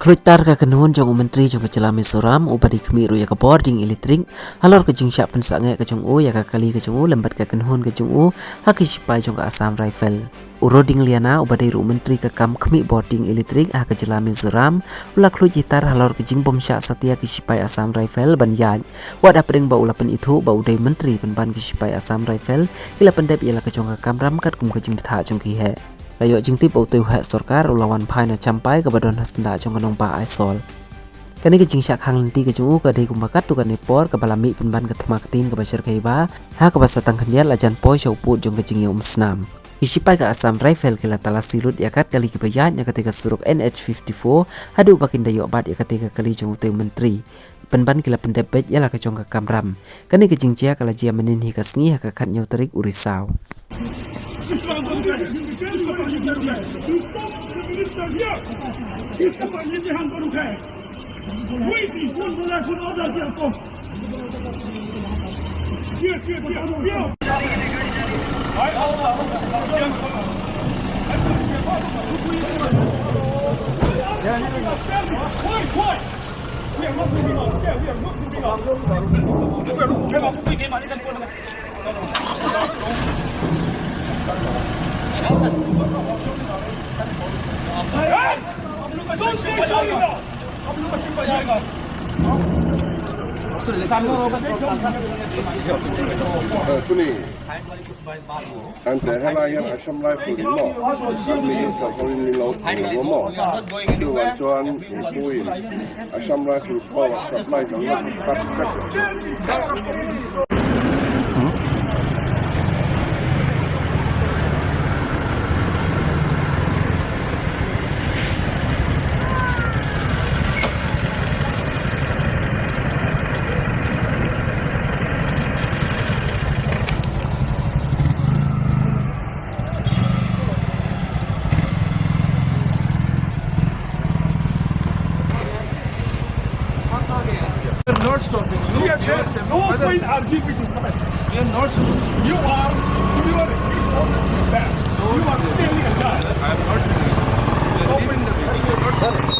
Kluitar ka kanhon jong menteri jong kecela Mizoram ubadi kemi ru ya ka boarding electric halor ka jing syak pensange ka jong ya ka kali ka jong lembat ka kanhon ka jong ha ki sipai jong ka Assam Rifle uroding liana ubadi ru menteri ka kam kemi boarding electric ha ka jela Mizoram ula kluitar halor ka jing bom syak satia ki sipai Assam Rifle ban yaj wad apring ba ulapan itu ba udai menteri ban ki sipai Assam Rifle kila pendep ialah ka jong ka kamram kat kum ka jing betha jong ki he Layo jing tip auto hak sorkar ulawan pai na campai ke badon hasenda jong kanong pa aisol. Kani ke jing syak hang lenti ke jung ke dei kumakat tu kan nepor ke balami penban ke temaketin ke basir kaiba ha ke basatang kendial ajan poi syau put jong ke jing snam. Isipai ke Assam Rifle kila tala silut yakat kali ke bayat nya ketika suruk NH54 hadu bakin dayo bat ya ketika kali jong auto menteri. Penban kila pendebet ialah ke jong ke kamram. Kani ke jing cia kala jia meninhi ke sengi ke kat nyau terik urisau. Ante halayan Assam Rifle di lo, kami kapalin di laut ngomong, itu wancuan ibuin Assam Rifle bawa supply dengan cepat. We are not stopping. You are just no point arguing with you. We are not stopping. You are bad. You are telling a lie. I am not. Open the video.